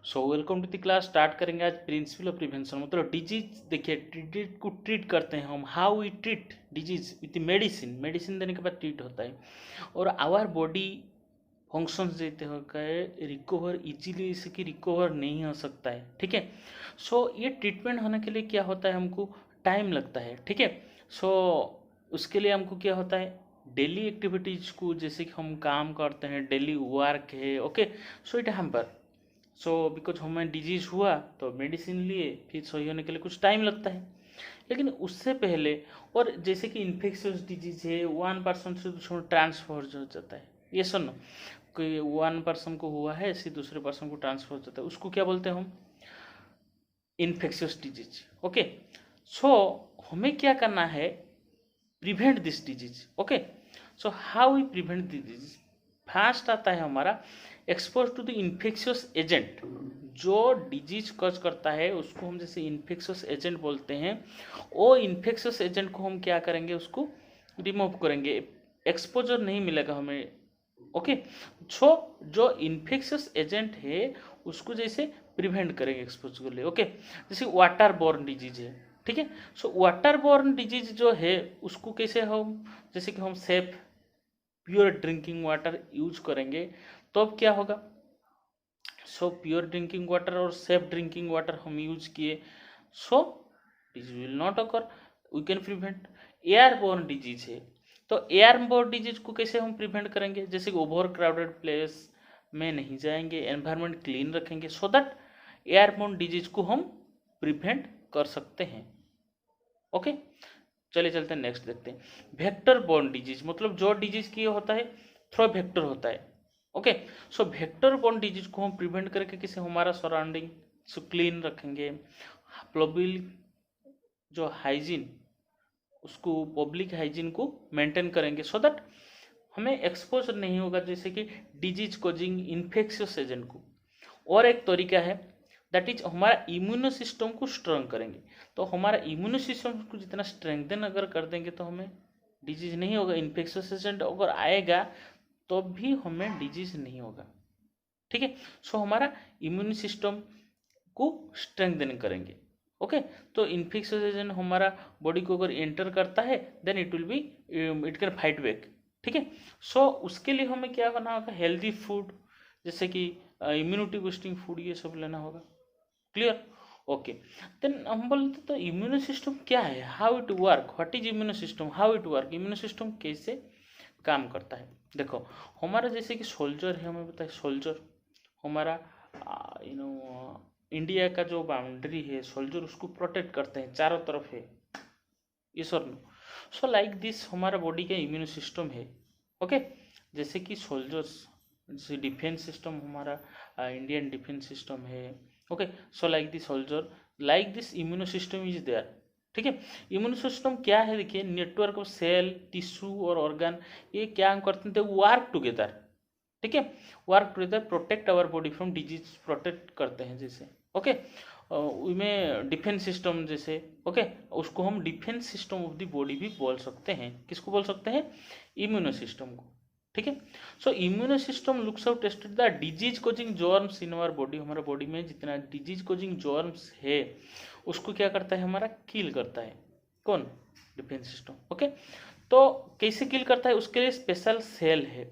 So welcome to the class. Start करेंगे आज principle of prevention. मतलब डिजीज देखिए, डिजीज को ट्रीट करते हैं हम। How we treat disease with medicine. Medicine देने के बाद ट्रीट होता है। और आवर बॉडी फंक्शंस देते हो गए रिकवर इजीली, इससे कि रिकवर नहीं हो सकता है। ठीक है। सो ये ट्रीटमेंट होने के लिए क्या होता है, हमको टाइम लगता है। ठीक है। सो उसके लिए हमको क्या होता है, डेली एक्टिविटीज को, जैसे कि हम काम करते हैं, डेली वर्क है। Okay. So it hamper. So because हमें डिजीज हुआ तो मेडिसिन लिए, फिर सही होने के लिए कुछ टाइम लगता है। लेकिन उससे पहले, और जैसे कि इन्फेक्शियस डिजीज है, वन पर्सन से दूसरे ट्रांसफर हो जाता है। ये सुनो, कोई वन पर्सन को हुआ है, ऐसे दूसरे पर्सन को ट्रांसफर हो जाता है, उसको क्या बोलते हैं हम, इन्फेक्शियस डिजीज। ओके। सो हमें क्या करना है, prevent this disease. Okay. So how we prevent this disease. First आता है हमारा expose to the infectious agent. जो डिजीज कॉज करता है उसको हम जैसे इन्फेक्शियस एजेंट बोलते हैं। वो इन्फेक्शियस एजेंट को हम क्या करेंगे, उसको रिमूव करेंगे। एक्सपोजर नहीं मिलेगा हमें। ओके। सो जो इन्फेक्शियस एजेंट है उसको जैसे प्रिवेंट करेंगे एक्सपोजर के लिए। ओके। जैसे वाटर बोर्न डिजीज है। ठीक है। सो वाटर बोर्न डिजीज जो है उसको कैसे हम, जैसे कि हम safe pure drinking water use करेंगे तो अब क्या होगा। सो प्योर ड्रिंकिंग वाटर और सेफ ड्रिंकिंग वाटर हम यूज किए, so disease will not occur, we can prevent. Airborne disease है, तो एयरबोर्न डिजीज को कैसे हम प्रिवेंट करेंगे, जैसे कि ओवर क्राउडेड प्लेस में नहीं जाएंगे, एनवायरनमेंट क्लीन रखेंगे, सो दैट एयरबोर्न डिजीज को हम प्रिवेंट कर सकते हैं। ओके। चलिए चलते हैं, नेक्स्ट देखते हैं। वेक्टर बोर्न डिजीज, मतलब जो डिजीज की होता है थ्रो वेक्टर होता है। Okay. So vector borne disease को हम प्रिवेंट करके किसी हमारा सराउंडिंग क्लीन रखेंगे, पब्लिक जो हाइजीन, उसको पब्लिक हाइजीन को मेंटेन करेंगे, सो दैट हमें एक्सपोजर नहीं होगा जैसे कि डिजीज कोजिंग इन्फेक्शियस एजेंट को। और एक तरीका है, दैट इज हमारा इम्यूनो सिस्टम को स्ट्रांग करेंगे। तो हमारा इम्यूनो सिस्टम को जितना स्ट्रेंथन अगर कर देंगे तो हमें डिजीज नहीं होगा। इन्फेक्शियस एजेंट अगर आएगा तो भी हमें डिजीज नहीं होगा। ठीक है। सो हमारा इम्यून सिस्टम को स्ट्रेंथन करेंगे। ओके। तो इन्फेक्शियस एजेंट हमारा बॉडी को अगर एंटर करता है then it will be, it can fight back. ठीक है। सो उसके लिए हमें क्या करना होगा, हेल्दी फूड, जैसे कि इम्यूनिटी बूस्टिंग फूड, ये सब लेना होगा। क्लियर। ओके। देन हम बोलते तो इम्यूनो सिस्टम क्या है, how it work, what is immuno system, how it work, immuno system कैसे काम करता है। देखो, हमारा जैसे कि सोल्जर है, हमें पता है सोल्जर हमारा इंडिया का जो बाउंड्री है, सोल्जर उसको प्रोटेक्ट करते हैं, चारों तरफ है, ये सर नो। सो लाइक दिस हमारा बॉडी का इम्यून सिस्टम है। ओके। जैसे कि सोल्जर्स, जैसे डिफेंस सिस्टम हमारा इंडियन डिफेंस सिस्टम है। Okay. So like this soldier, like this immuno system is there. ठीक है। इम्यून सिस्टम क्या है, देखिए नेटवर्क ऑफ सेल, टिश्यू और ऑर्गन, ये क्या करते हैं, वर्क टुगेदर। ठीक है। Work together protect our body from disease, protect करते हैं जैसे। ओके। में डिफेंस सिस्टम जैसे। ओके। उसको हम defence system of the body भी बोल सकते हैं। किसको बोल सकते हैं, इम्यूनो सिस्टम को। ठीक है। So immuno system looks out tested the disease causing germs in our body. हमारा बॉडी में जितना डिजीज कोजिंग जर्म्स है उसको क्या करता है, हमारा किल करता है। कौन, डिफेंस सिस्टम। ओके। तो कैसे किल करता है, उसके लिए स्पेशल सेल है।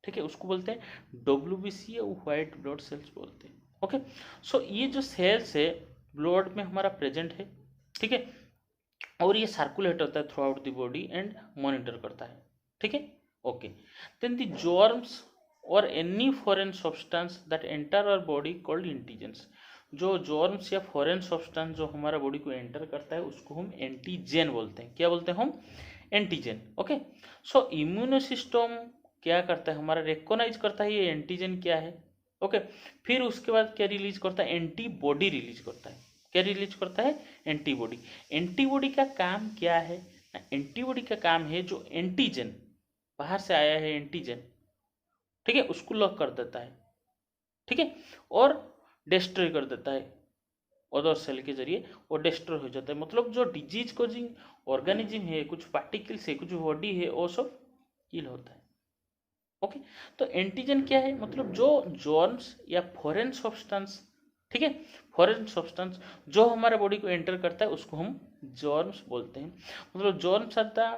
ठीक है। उसको बोलते हैं डब्ल्यूबीसी या व्हाइट ब्लड सेल्स बोलते हैं। ओके। सो ये जो सेल्स है ब्लड में हमारा प्रेजेंट है। ठीक है। और ये सर्कुलेट होता है throughout the body and monitor करता है। ठीक है। ओके। देन द जर्म्स और any foreign substance that enter our body called antigens. जो जर्म्स या फॉरेन सब्सटेंस जो हमारा बॉडी को एंटर करता है उसको हम एंटीजेन बोलते हैं। क्या बोलते हैं हम, एंटीजन। ओके। सो इम्यूनो सिस्टम क्या करता है, हमारा रिकॉग्नाइज करता है ये एंटीजन क्या है। ओके। फिर उसके बाद क्या रिलीज करता है, एंटीबॉडी रिलीज करता है। क्या रिलीज करता है, एंटीबॉडी। एंटीबॉडी का काम क्या है, एंटीबॉडी का काम है जो एंटीजन बाहर से आया है, एंटीजन, ठीक है, उसको लॉक कर देता है। ठीक है। और डिस्ट्रॉय कर देता है अदर सेल के जरिए, वो डिस्ट्रॉय हो जाता है। मतलब जो डिजीज कोजिंग ऑर्गेनिज्म है, कुछ पार्टिकल्स है, कुछ बॉडी है, वो सब किल होता है। ओके। तो एंटीजन क्या है, मतलब जो जर्म्स या फॉरेन सब्सटेंस ठीक है। फॉरेन सब्सटेंस जो हमारे बॉडी को एंटर करता है उसको हम जर्म्स बोलते हैं। मतलब germs are the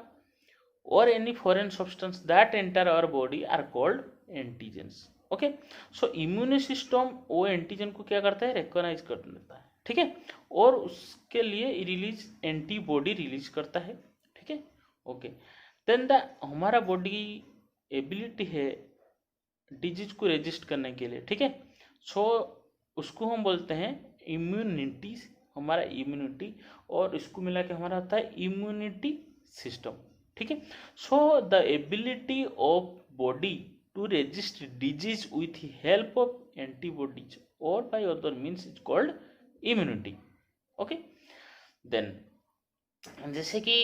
or any foreign substance that enter our body are called antigens। Okay, so immune system वो एंटीजन को क्या करता है, रिकॉग्नाइज कर लेता है, ठीक है, और उसके लिए रिलीज एंटीबॉडी रिलीज करता है, ठीक है। ओके, देन द हमारा बॉडी एबिलिटी है डिजीज को रेजिस्ट करने के लिए, ठीक है। सो उसको हम बोलते हैं इम्यूनिटी, हमारा इम्यूनिटी, और इसको मिला के हमारा होता है इम्यूनिटी सिस्टम, ठीक है। So the ability of body to resist disease with help of antibodies और by other means is called immunity. Okay, then जैसे कि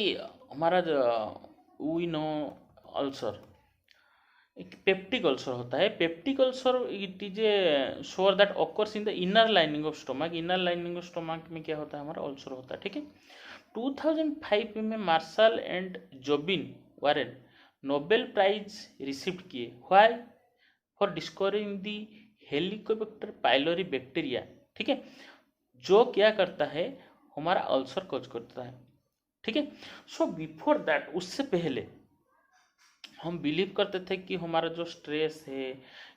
हमारा वी नो अल्सर, एक पेप्टिक अल्सर होता है। Peptic ulcer it is a sore that occurs in the inner lining of stomach. Inner lining of stomach में क्या होता है, हमारा अल्सर होता है, ठीक है। 2005 में Marshall and Robin Warren Nobel prize receive किए, why, for discovering the Helicobacter pylori bacteria, ठीक है, जो क्या करता है, हमारा अल्सर कॉज करता है, ठीक है। सो बिफोर दैट, उससे पहले हम बिलीव करते थे कि हमारा जो स्ट्रेस है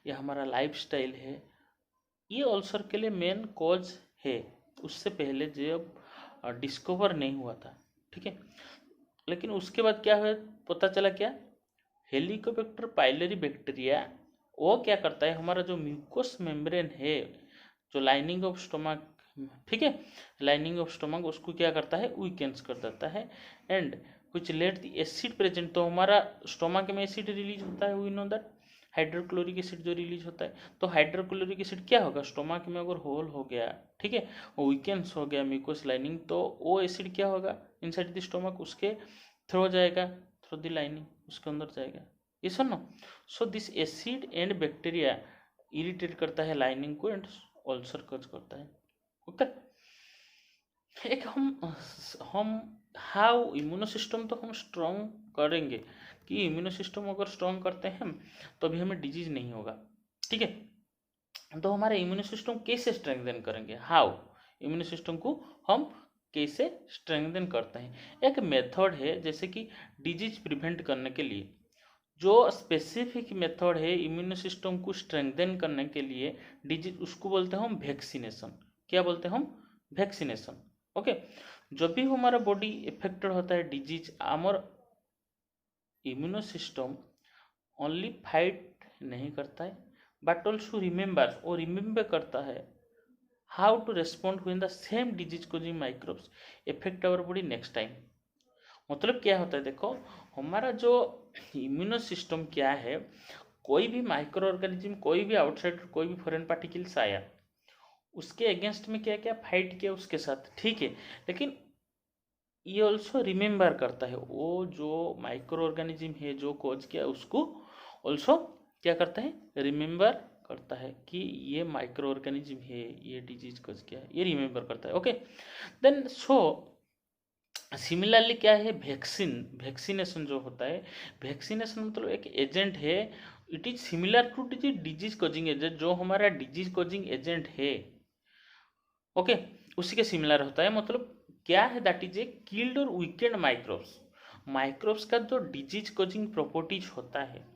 या हमारा लाइफस्टाइल है ये अल्सर के लिए मेन कॉज है। उससे पहले जब डिस्कवर नहीं हुआ था, ठीक है। लेकिन उसके बाद क्या हुआ, पता चला क्या, हेलिकोबैक्टर पाइलोरी बैक्टीरिया वो क्या करता है, हमारा जो म्यूकोस मेम्ब्रेन है, जो लाइनिंग ऑफ स्टोमक, ठीक है, लाइनिंग ऑफ स्टोमक, उसको क्या करता है, वीकेंस कर देता है, and which let the acid present. तो हमारा स्टोमक में एसिड रिलीज होता है, we know that, hydrochloric acid जो रिलीज होता है। तो हाइड्रोक्लोरिक एसिड क्या होगा, स्टोमक में अगर होल हो गया, ठीक है, वीकेंस हो गया म्यूकोस लाइनिंग, तो वो एसिड क्या होगा इनसाइड द स्टोमक, उसके थ्रो जाएगा, थ्रू द लाइनिंग उसके अंदर जाएगा, ये सुनो। So this acid and bacteria irritate करता है लाइनिंग को एंड अल्सर कॉज करता है। ओके, एक हम हाउ इम्यूनो सिस्टम तो हम स्ट्रॉन्ग करेंगे, कि इम्यूनो सिस्टम अगर स्ट्रॉन्ग करते हैं तो अभी हमें डिजीज नहीं होगा, ठीक है। तो हमारे इम्यूनो सिस्टम कैसे स्ट्रेंथन करेंगे, हाउ इम्यूनो सिस्टम को हम कैसे स्ट्रेंथन करते हैं। एक मेथड है, जैसे कि डिजीज प्रिवेंट करने के लिए जो स्पेसिफिक मेथड है इम्यूनो सिस्टम को स्ट्रेंथन करने के लिए डिजीज, उसको बोलते हैं हम वैक्सीनेशन। क्या बोलते हैं हम, वैक्सीनेशन। ओके, जब भी हमारा बॉडी इफेक्टेड होता है डिजीज, आमर इम्यूनो सिस्टम ओनली फाइट नहीं करता है बट ऑल्सो रिमेंबर, और रिमेंबर करता है how to respond when the same disease causing microbes affect our body next time. मतलब क्या होता है, देखो हमारा जो इम्यूनो सिस्टम क्या है, कोई भी माइक्रो ऑर्गेनिज्म, कोई भी आउटसाइड, कोई भी फॉरेन पार्टिकल्स आया, उसके अगेंस्ट में क्या क्या फाइट किया उसके साथ, ठीक है। लेकिन ये ऑल्सो रिमेंबर करता है, वो जो माइक्रो ऑर्गेनिज्म है जो कॉज किया उसको ऑल्सो क्या करता है, रिमेंबर करता है कि ये माइक्रो ऑर्गेनिज्म है, ये डिजीज कॉज किया है, ये रिमेंबर करता है। ओके, देन सो सिमिलरली क्या है, वैक्सीन, वैक्सीनेशन जो होता है, वैक्सीनेशन मतलब एक एजेंट है, it is similar to disease causing agent, जो हमारा डिजीज कॉजिंग एजेंट है, ओके, उसी के सिमिलर होता है। मतलब क्या है, दैट इज ए किल्ड और वीकेंड माइक्रोब्स। माइक्रोब्स का जो डिजीज कॉजिंग प्रॉपर्टीज होता है,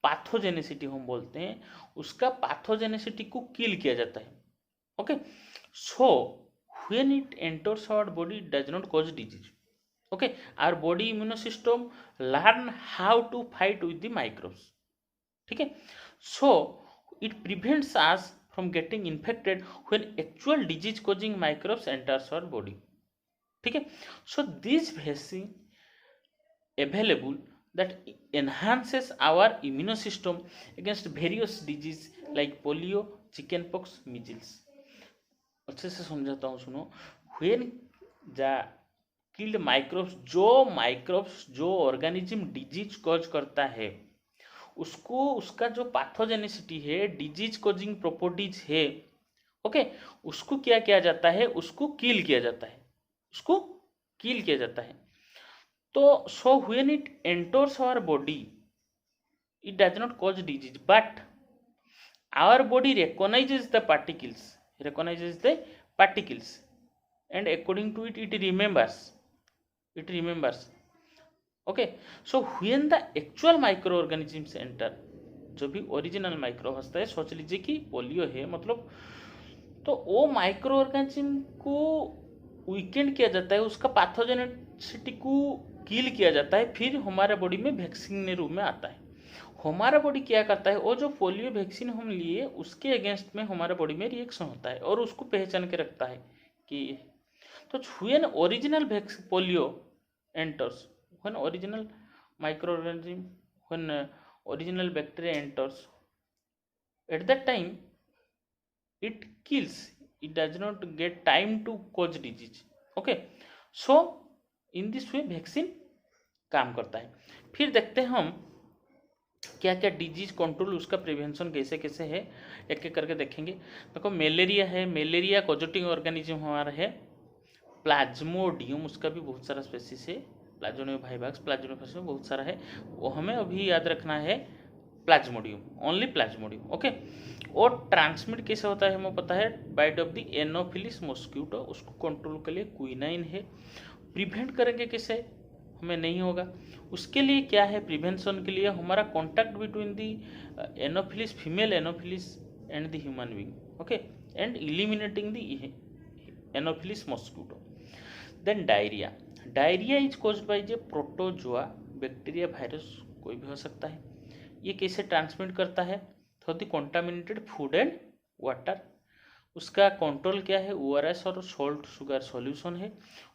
पैथोजेनेसिटी हम बोलते हैं, उसका पैथोजेनेसिटी को किल किया जाता है। Okay, so when it enters our body it does not cause disease। okay, our body immune system learn how to fight with the microbes, ठीक है। so it prevents us from getting infected when actual disease causing microbes enters our body, ठीक है। so this vaccine available that enhances our immune system against various disease like polio, chickenpox, measles। अच्छे से समझाता हूँ, सुनो। When the killed microbes जो organism disease cause करता है, उसको उसका जो पैथोजेनिसिटी है, डिजीज कॉजिंग प्रॉपर्टीज है, ओके, उसको क्या किया जाता है, उसको किल किया जाता है, उसको किल किया जाता है। तो so when it enters our body it does not cause disease but our body recognizes the particles recognizes the particles, and according to it, it remembers. Okay, so when the actual microorganisms enter, जो भी original micro होता है, सोच लीजिए कि polio है मतलब, तो वो माइक्रो ऑर्गेनिज्म को वीकेंड किया जाता है, उसका पैथोजेनिसिटी को किल किया जाता है, फिर हमारे बॉडी में वैक्सीन रूप में आता है। हमारा बॉडी क्या करता है, वो जो पोलियो वैक्सीन हम लिए उसके अगेंस्ट में हमारे बॉडी में रिएक्शन होता है और उसको पहचान के रखता है कि, तो when original polio enters, when original microorganism, when original bacteria enters, at that time it kills, it does not get time to cause disease. Okay, so in this way vaccine काम करता है। फिर देखते हैं हम क्या क्या डिजीज कंट्रोल, उसका प्रिवेंशन कैसे कैसे है, एक एक करके देखेंगे। देखो मलेरिया है, मलेरिया कॉजेटिंग ऑर्गेनिज्म हमारा है। प्लाज्मोडियम, उसका भी बहुत सारा स्पेसिस है, प्लाज्मोडियम वाइवाक्स, प्लाज्मोडियम में बहुत सारा है, वो हमें अभी याद रखना है प्लाज्मोडियम, ओनली प्लाज्मोडियम। ओके, और ट्रांसमिट कैसे होता है हमें पता है, bite of the anopheles mosquito, उसको कंट्रोल के लिए क्विनाइन है। प्रिवेंट करेंगे कैसे, हमें नहीं होगा, उसके लिए क्या है प्रिवेंशन के लिए, हमारा contact between the anopheles, female anopheles and the human being. Okay, and eliminating the anopheles mosquito. Then diarrhoea, diarrhoea is caused by जे प्रोटोजोआ, बैक्टीरिया, वायरस कोई भी हो सकता है। ये कैसे ट्रांसमिट करता है, through the contaminated food and water. उसका कंट्रोल क्या है, ORS और सॉल्ट शुगर सॉल्यूशन है।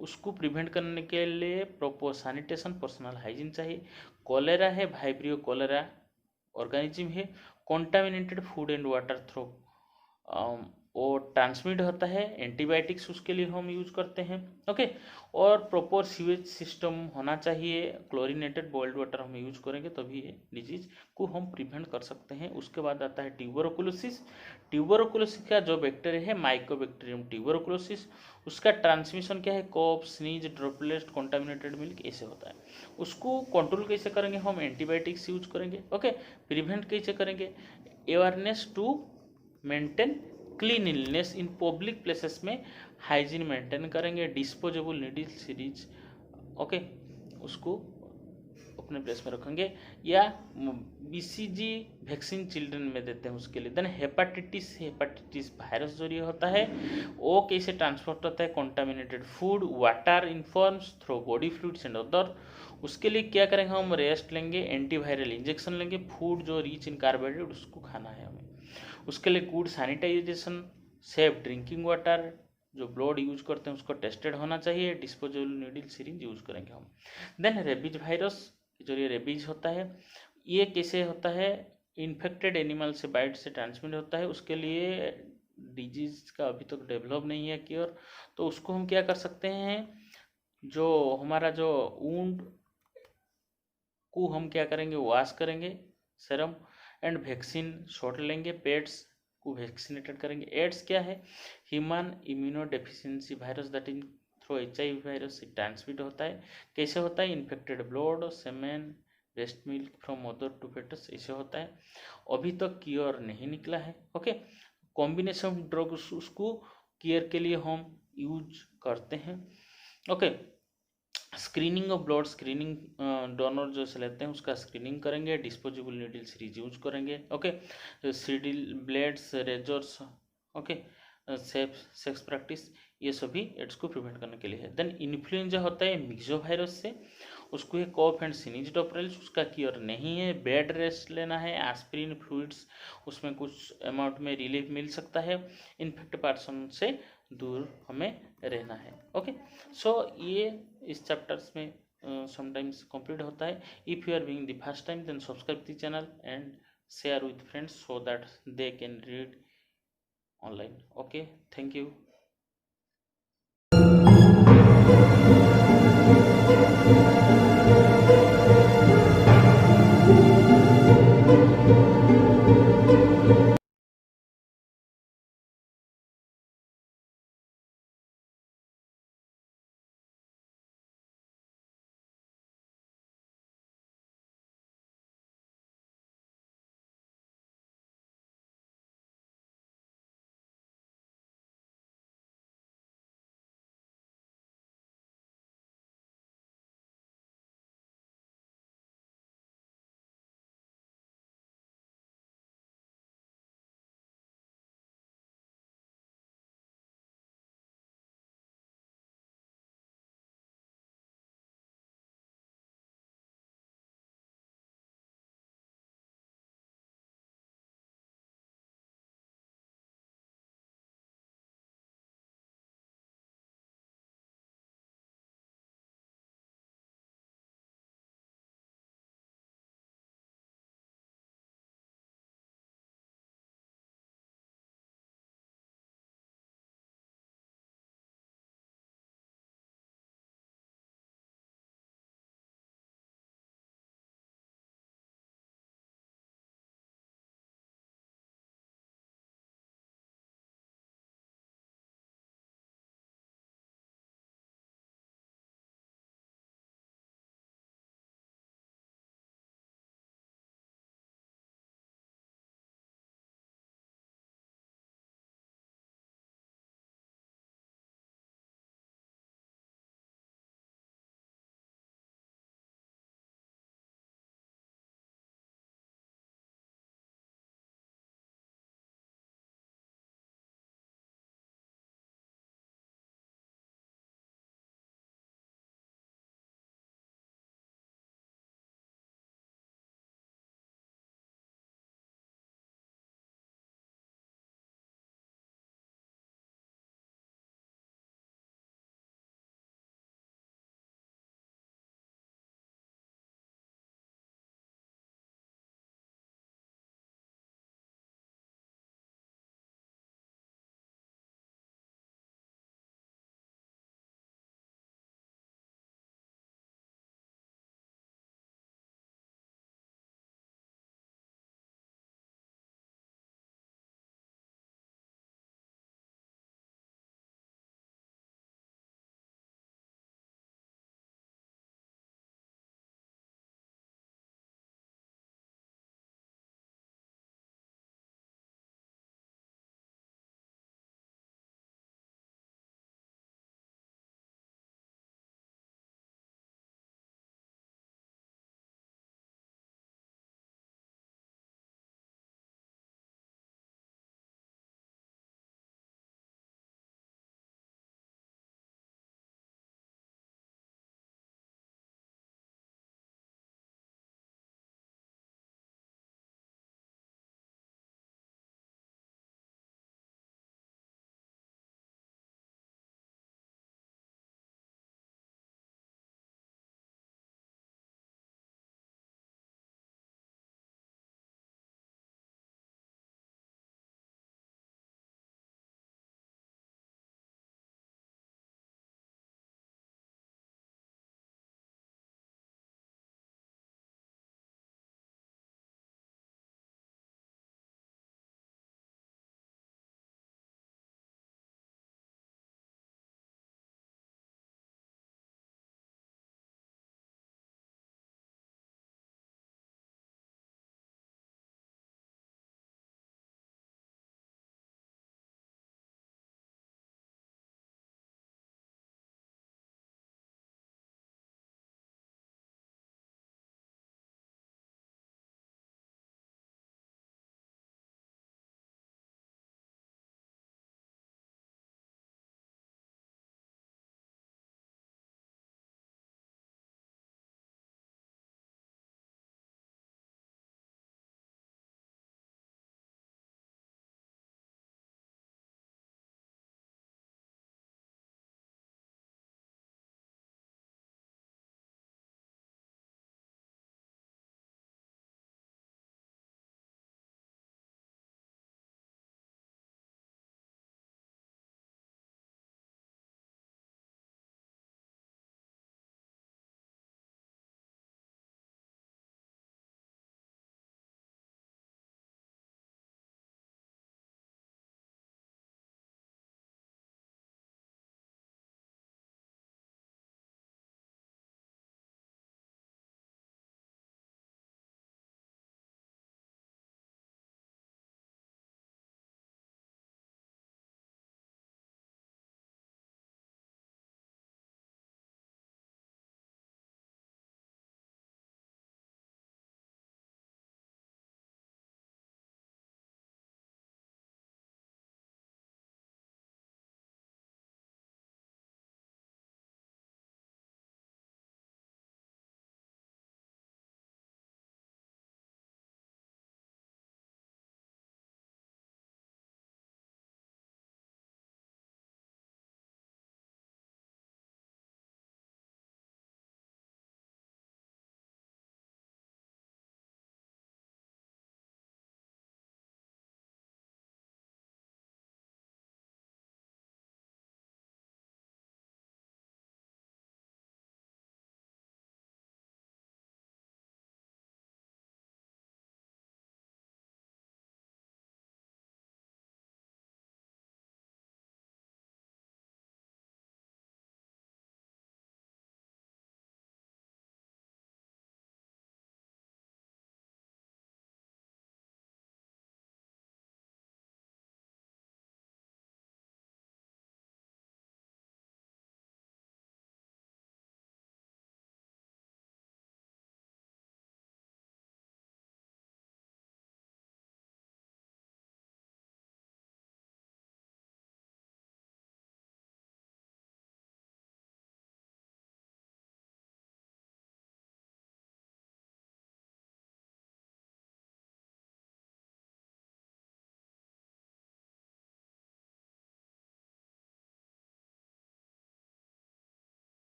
उसको प्रिवेंट करने के लिए प्रॉपर सैनिटेशन, पर्सनल हाइजीन चाहिए। कॉलेरा है, वाइब्रियो कॉलेरा ऑर्गेनिज्म है। Contaminated food and water through वो ट्रांसमिट होता है। एंटीबायोटिक्स उसके लिए हम यूज करते हैं। ओके, और प्रॉपर सीवेज सिस्टम होना चाहिए, क्लोरीनेटेड बॉइल्ड वाटर हम यूज करेंगे तभी ये डिजीज को हम प्रिवेंट कर सकते हैं। उसके बाद आता है ट्यूबरकुलोसिस। ट्यूबरकुलोसिस का जो बैक्टीरिया है माइकोबैक्टीरियम ट्यूबरकुलोसिस, उसका ट्रांसमिशन क्या है, cough, sneeze, droplet, contaminated milk, ऐसे होता है। उसको कंट्रोल कैसे करेंगे, हम एंटीबायोटिक्स यूज करेंगे। ओके, प्रिवेंट कैसे करेंगे, awareness to maintain cleanliness in public places में हाइजीन मेंटेन करेंगे। डिस्पोजेबल नीडल सीरीज, ओके, उसको अपने प्लेस में रखेंगे। या BCG वैक्सीन चिल्ड्रन में देते हैं उसके लिए। देन हेपाटाइटिस, हेपाटाइटिस वायरस जो ये होता है वो कैसे ट्रांसपोर्ट होता है, contaminated food, water in forms through body fluids and other. उसके लिए क्या करेंगे, हम रेस्ट लेंगे, एंटीवायरल इंजेक्शन लेंगे, फूड जो रिच इन कार्बोहाइड्रेट उसको खाना है हमें। उसके लिए good sanitisation, safe drinking water, जो ब्लड यूज करते हैं उसको टेस्टेड होना चाहिए। डिस्पोजेबल नीडल सिरिंज यूज करेंगे हम। देन रेबीज वायरस, जो ये रेबीज होता है ये कैसे होता है, इन्फेक्टेड एनिमल से बाइट से ट्रांसमिट होता है। उसके लिए डिजीज का अभी तक डेवलप नहीं है क्योर, तो उसको हम क्या कर सकते हैं, जो हमारा जो वुंड को हम क्या करेंगे, वॉश करेंगे सेरम एंड वैक्सीन शॉट लेंगे, पेट्स को वैक्सीनेटेड करेंगे। एड्स क्या है, human immuno deficiency virus, that in through HIV virus से ट्रांसमिट होता है। कैसे होता है, infected blood, semen, breast milk from mother to foetus, ऐसे होता है। अभी तक क्योर नहीं निकला है। ओके, कॉम्बिनेशन ड्रग उसको केयर के लिए हम यूज करते हैं। Okay, screening of blood, screening donor जो से लेते हैं उसका स्क्रीनिंग करेंगे। डिस्पोजेबल नीडल सीरीज यूज करेंगे। ओके, सीडिल blades, razors, okay, safe sex practice, ये सभी एड्स को प्रिवेंट करने के लिए है। देन इन्फ्लुएंजा होता है मिक्सो वायरस से, उसको है कॉफ एंड स्नीज ड्रॉपलेट्स, उसका क्योर नहीं है। बेड रेस्ट लेना है, एस्पिरिन फ्लूइड्स उसमें कुछ अमाउंट में रिलीफ मिल सकता है। इन्फेक्ट पर्सन से दूर हमें रहना है। ओके, सो ये इस चैप्टर्स में समटाइम्स कंप्लीट होता है। If you are being the first time then subscribe the channel and share with friends so that they can read online. Okay, thank you.